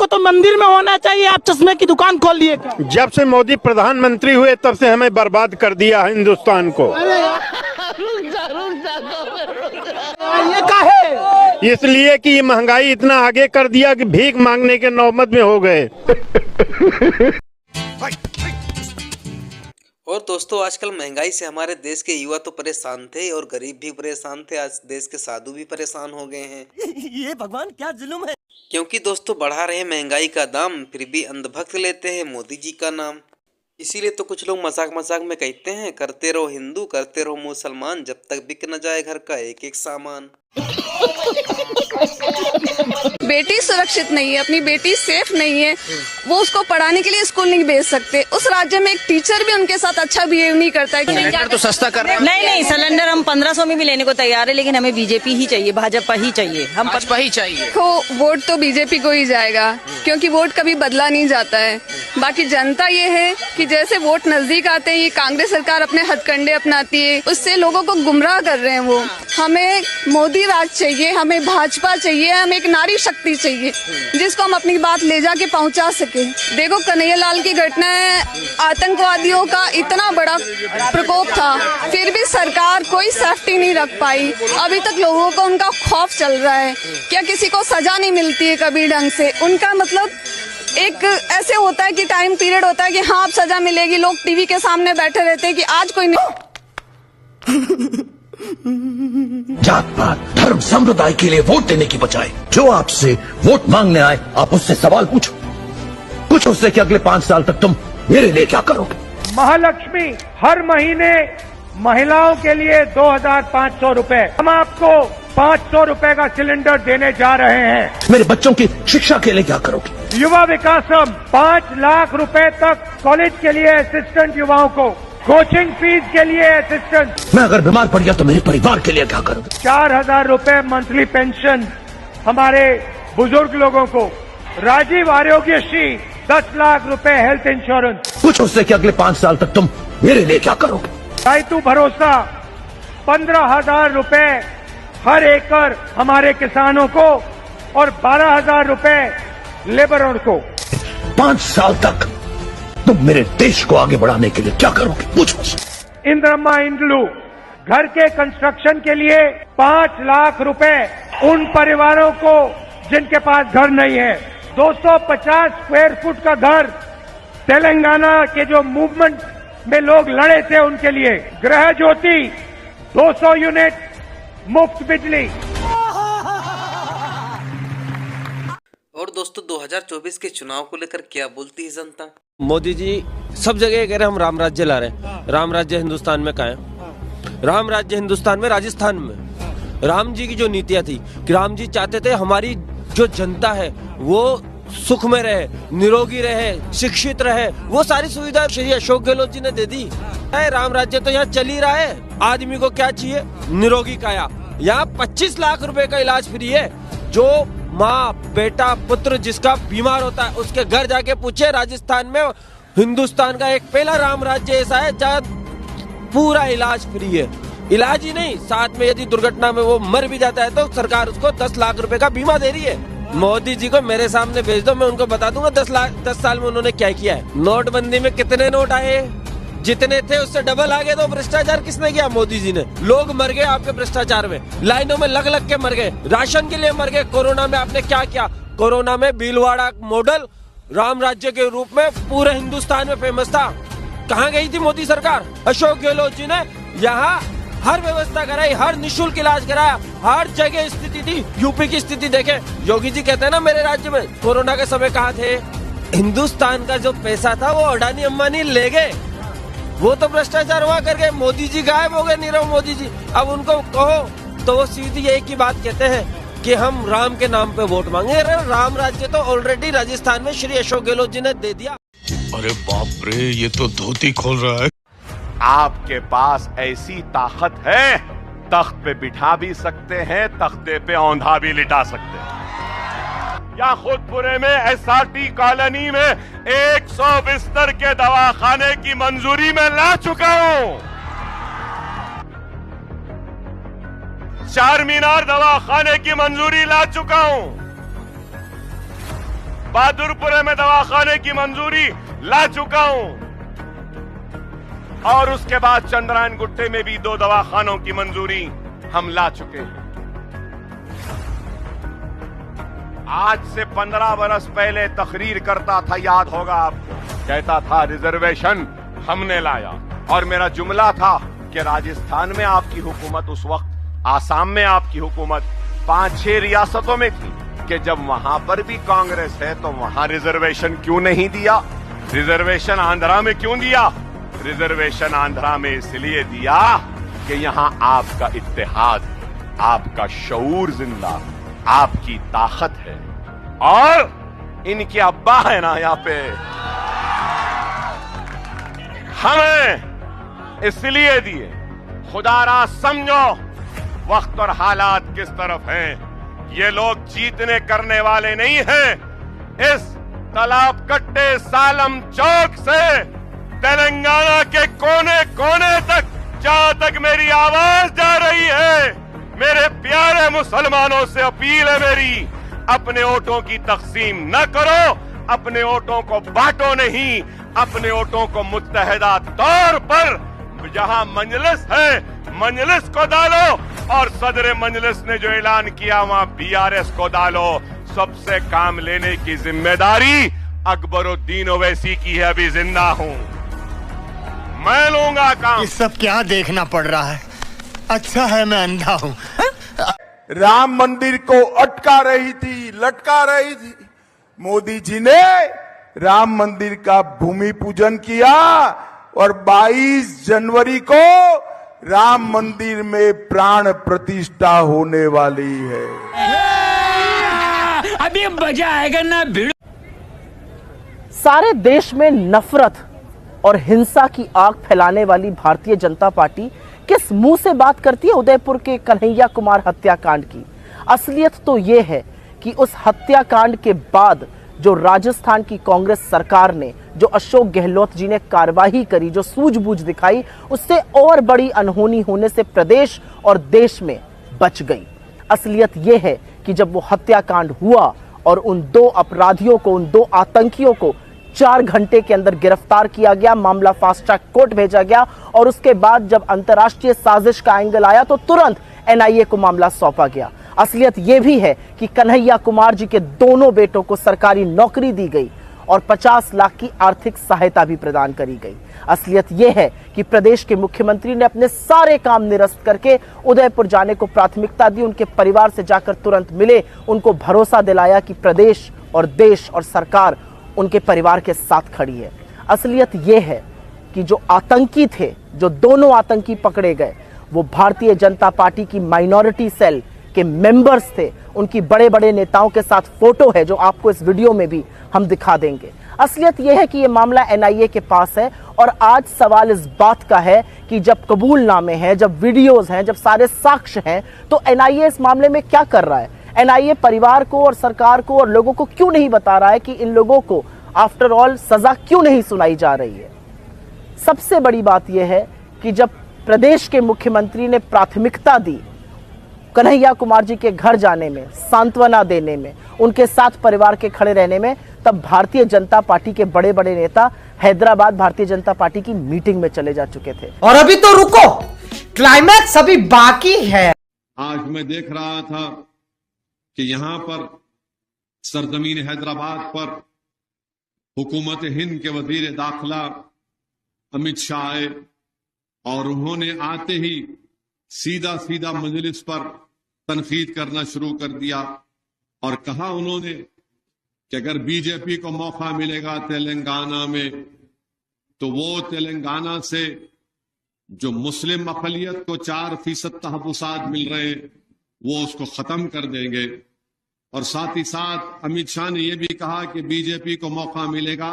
तो मंदिर में होना चाहिए। आप चश्मे की दुकान खोल लिए क्या? जब से मोदी प्रधानमंत्री हुए तब से हमें बर्बाद कर दिया हिंदुस्तान को। ये काहे? इसलिए कि ये महंगाई इतना आगे कर दिया कि भीख मांगने के नौबत में हो गए। और दोस्तों, आजकल महंगाई से हमारे देश के युवा तो परेशान थे और गरीब भी परेशान थे। आज देश के साधु भी परेशान हो गए हैं। ये भगवान क्या जुल्म है। क्योंकि दोस्तों बढ़ा रहे महंगाई का दाम, फिर भी अंधभक्त लेते हैं मोदी जी का नाम। इसीलिए तो कुछ लोग मजाक मजाक में कहते हैं, करते रहो हिंदू, करते रहो मुसलमान, जब तक बिक न जाए घर का एक एक सामान। बेटी सुरक्षित नहीं है, अपनी बेटी सेफ नहीं है, वो उसको पढ़ाने के लिए स्कूल नहीं भेज सकते। उस राज्य में एक टीचर भी उनके साथ अच्छा बिहेव नहीं करता है। सिलेंडर तो सस्ता कर रहे हैं। नहीं, सिलेंडर हम 1500 में भी लेने को तैयार है, लेकिन हमें बीजेपी ही चाहिए, भाजपा ही चाहिए। हम भाजपा ही चाहिए। तो वोट तो बीजेपी को ही जाएगा, क्योंकि वोट कभी बदला नहीं जाता है। बाकी जनता ये है कि जैसे वोट नजदीक आते हैं, ये कांग्रेस सरकार अपने हथकंडे अपनाती है, उससे लोगों को गुमराह कर रहे हैं वो। हमें मोदी राज चाहिए, हमें भाजपा चाहिए, हमें एक नारी शक्ति चाहिए जिसको हम अपनी बात ले जाके पहुंचा सके। देखो कन्हैयालाल की घटना है, आतंकवादियों का इतना बड़ा प्रकोप था, फिर भी सरकार कोई सेफ्टी नहीं रख पाई। अभी तक लोगों को उनका खौफ चल रहा है। क्या किसी को सजा नहीं मिलती है कभी ढंग से? उनका मतलब एक ऐसे होता है कि टाइम पीरियड होता है कि हाँ अब सजा मिलेगी, लोग टीवी के सामने बैठे रहते हैं कि आज कोई नहीं। जात पात धर्म संप्रदाय के लिए वोट देने की बजाय जो आपसे वोट मांगने आए, आप उससे सवाल पूछो उससे कि अगले 5 साल तक तुम मेरे लिए क्या करोगे। महालक्ष्मी हर महीने महिलाओं के लिए 2500 रुपए, हम आपको 500 रुपए का सिलेंडर देने जा रहे हैं। मेरे बच्चों की शिक्षा के लिए क्या करोगे। युवा विकासम 5 लाख रुपए तक कॉलेज के लिए असिस्टेंट युवाओं को, कोचिंग फीस के लिए असिस्टेंट। मैं अगर बीमार पड़ गया तो मेरे परिवार के लिए क्या करोगे। 4000 रुपए मंथली पेंशन हमारे बुजुर्ग लोगों को, राजीव आरोग्यश्री 10 लाख रुपए हेल्थ इंश्योरेंस। पूछो उससे कि अगले 5 साल तक तुम मेरे लिए क्या करोगे। ऋतु भरोसा 15,000 रुपए हर एकड़ हमारे किसानों को और 12,000 रुपए लेबरों को। 5 साल तक तुम मेरे देश को आगे बढ़ाने के लिए क्या करोगे, पूछो। इंद्रमा इंद्लू घर के कंस्ट्रक्शन के लिए 5 लाख रुपए उन परिवारों को जिनके पास घर नहीं है। 250 स्क्वायर फुट का घर तेलंगाना के जो मूवमेंट में लोग लड़े थे उनके लिए। गृह ज्योति 200 यूनिट मुफ्त बिजली। और दोस्तों 2024 के चुनाव को लेकर क्या बोलती है जनता? मोदी जी सब जगह कह रहे हैं हम राम राज्य ला रहे हैं। राम राज्य हिंदुस्तान में कहाँ है? राम राज्य हिंदुस्तान में, राजस्थान में। राम जी की जो नीतियां थी कि राम जी चाहते थे हमारी जो जनता है वो सुख में रहे, निरोगी रहे, शिक्षित रहे, वो सारी सुविधा श्री अशोक गहलोत जी ने दे दी है। राम राज्य तो यहाँ चल ही रहा है। आदमी को क्या चाहिए? निरोगी काया। यहाँ 25 लाख रुपए का इलाज फ्री है। जो माँ बेटा पुत्र जिसका बीमार होता है उसके घर जाके पूछे। राजस्थान में हिंदुस्तान का एक पहला राम राज्य ऐसा है जहाँ पूरा इलाज फ्री है। इलाज ही नहीं, साथ में यदि दुर्घटना में वो मर भी जाता है तो सरकार उसको 10 लाख रुपए का बीमा दे रही है। मोदी जी को मेरे सामने भेज दो, मैं उनको बता दूंगा 10 साल में उन्होंने क्या किया है। नोटबंदी में कितने नोट आए? जितने थे उससे डबल आ गए। तो भ्रष्टाचार किसने किया? मोदी जी ने। लोग मर गए आपके भ्रष्टाचार में, लाइनों में लग लग के मर गए, राशन के लिए मर गए। कोरोना में आपने क्या किया? कोरोना में भीलवाड़ा मॉडल राम राज्य के रूप में पूरे हिंदुस्तान में फेमस था। कहाँ गई थी मोदी सरकार? अशोक गहलोत जी ने यहाँ हर व्यवस्था कराई, हर निःशुल्क इलाज कराया, हर जगह स्थिति थी। यूपी की स्थिति देखे, योगी जी कहते हैं ना मेरे राज्य में कोरोना के समय कहाँ थे? हिंदुस्तान का जो पैसा था वो अडानी अंबानी ले गए, वो तो भ्रष्टाचार हुआ करके। मोदी जी गायब हो गए, नीरव मोदी जी। अब उनको कहो तो वो सीधी एक ही बात कहते हैं कि हम राम के नाम पे वोट मांगे। अरे राम राज्य तो ऑलरेडी राजस्थान में श्री अशोक गहलोत जी ने दे दिया। अरे बाप रे, ये तो धोती खोल रहा है। आपके पास ऐसी ताकत है, तख्त पे बिठा भी सकते हैं, तख्ते पे औंधा भी लिटा सकते हैं। या खुदपुरे में एसआरटी कॉलोनी में 100 बिस्तर के दवाखाने की मंजूरी में ला चुका हूं। चार मीनार दवाखाने की मंजूरी ला चुका हूं। बहादुरपुरे में दवाखाने की मंजूरी ला चुका हूं और उसके बाद चंद्रायन गुट्टे में भी 2 दवाखानों की मंजूरी हम ला चुके हैं। आज से 15 बरस पहले तकरीर करता था, याद होगा आपको, कहता था रिजर्वेशन हमने लाया और मेरा जुमला था कि राजस्थान में आपकी हुकूमत उस वक्त, आसाम में आपकी हुकूमत 5-6 रियासतों में थी कि जब वहां पर भी कांग्रेस है तो वहां रिजर्वेशन क्यों नहीं दिया? रिजर्वेशन आंध्रा में क्यों दिया? रिजर्वेशन आंध्रा में इसलिए दिया कि यहां आपका इत्तेहाद, आपका शऊर जिंदा, आपकी ताकत है और इनके अब्बा है ना यहाँ पे, हमें इसलिए दिए। खुदारा समझो वक्त और हालात किस तरफ हैं। ये लोग जीतने करने वाले नहीं हैं। इस तालाब कट्टे सालम चौक से तेलंगाना के कोने कोने तक, जहां तक मेरी आवाज जा रही है, मेरे प्यारे मुसलमानों से अपील है मेरी, अपने वोटों की तकसीम न करो, अपने वोटों को बांटो नहीं, अपने वोटों को मुत्तहिदा तौर पर जहां मजलिस है मजलिस को डालो और सदर मजलिस ने जो ऐलान किया वहां बीआरएस को डालो। सबसे काम लेने की जिम्मेदारी अकबरुद्दीन ओवैसी की है, अभी जिंदा हूं, मैं लूंगा काम। ये सब क्या देखना पड़ रहा है? अच्छा है मैं अंधा हूं। राम मंदिर को अटका रही थी, लटका रही थी, मोदी जी ने राम मंदिर का भूमि पूजन किया और 22 जनवरी को राम मंदिर में प्राण प्रतिष्ठा होने वाली है। अभी मजा आएगा ना भिड़। सारे देश में नफरत और हिंसा की आग फैलाने वाली भारतीय जनता पार्टी किस मुंह से बात करती है उदयपुर के कन्हैया कुमार हत्याकांड की? असलियत तो ये है कि उस हत्याकांड के बाद जो राजस्थान की कांग्रेस सरकार ने, जो अशोक गहलोत जी ने कार्रवाई करी, जो सूझबूझ दिखाई, उससे और बड़ी अनहोनी होने से प्रदेश और देश में बच गई। असलियत यह है कि जब वो हत्याकांड हुआ और उन 2 अपराधियों को, उन 2 आतंकियों को 4 घंटे के अंदर गिरफ्तार किया गया, मामला फास्ट ट्रैक कोर्ट भेजा गया और उसके बाद जब अंतर्राष्ट्रीय साजिश का एंगल आया तो तुरंत एनआईए को मामला सौंपा गया। असलियत यह भी है कि कन्हैया कुमार जी के दोनों बेटों को सरकारी नौकरी दी गई और 50 लाख की आर्थिक सहायता भी प्रदान करी गई। असलियत यह है कि प्रदेश के मुख्यमंत्री ने अपने सारे काम निरस्त करके उदयपुर जाने को प्राथमिकता दी, उनके परिवार से जाकर तुरंत मिले, उनको भरोसा दिलाया कि प्रदेश और देश और सरकार उनके परिवार के साथ खड़ी है। असलियत यह है कि जो आतंकी थे, जो दोनों आतंकी पकड़े गए, वो भारतीय जनता पार्टी की माइनॉरिटी सेल के मेंबर्स थे। उनकी बड़े बड़े नेताओं के साथ फोटो है जो आपको इस वीडियो में भी हम दिखा देंगे। असलियत यह है कि यह मामला एनआईए के पास है और आज सवाल इस बात का है कि जब कबूलनामे हैं, जब वीडियोस हैं, जब सारे साक्ष्य हैं, तो एनआईए इस मामले में क्या कर रहा है? एनआईए परिवार को और सरकार को और लोगों को क्यों नहीं बता रहा है कि इन लोगों को आफ्टर ऑल सजा क्यों नहीं सुनाई जा रही है? सबसे बड़ी बात यह है कि जब प्रदेश के मुख्यमंत्री ने प्राथमिकता दी कन्हैया कुमार जी के घर जाने में, सांत्वना देने में, उनके साथ परिवार के खड़े रहने में, तब भारतीय जनता पार्टी के बड़े बड़े नेता हैदराबाद भारतीय जनता पार्टी की मीटिंग में चले जा चुके थे। और अभी तो रुको, क्लाइमैक्स अभी बाकी है। आज मैं देख रहा था कि यहां पर सरजमीन हैदराबाद पर हुकूमत हिंद के वजीर दाखिला अमित शाह आए और उन्होंने आते ही सीधा सीधा मजलिस पर तनकीद करना शुरू कर दिया और कहा उन्होंने कि अगर बीजेपी को मौका मिलेगा तेलंगाना में तो वो तेलंगाना से जो मुस्लिम अक़लियत को 4% तहफ़्फ़ुज़ात मिल रहे हैं वो उसको खत्म कर देंगे। और साथ ही साथ अमित शाह ने यह भी कहा कि बीजेपी को मौका मिलेगा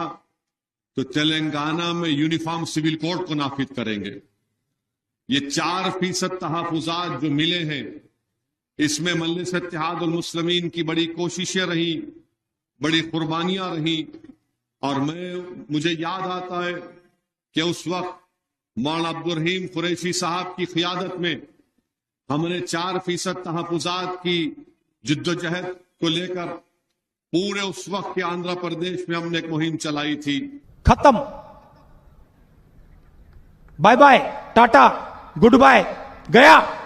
तो तेलंगाना में यूनिफॉर्म सिविल कोड को नाफिज करेंगे। ये 4% तहफ़्फ़ुज़ात जो मिले हैं इसमें मजलिस इत्तेहादुल मुस्लिमीन की बड़ी कोशिशें रही, बड़ी कुर्बानियां रही। और मुझे याद आता है कि उस वक्त मौलाना अब्दुल रहीम कुरैशी साहब की क़ियादत में हमने 4% तहफ़्फ़ुज़ात की जिद्दोजहद को लेकर पूरे उस वक्त के आंध्र प्रदेश में हमने एक मुहिम चलाई थी। खत्म, bye bye, tata, goodbye, गया।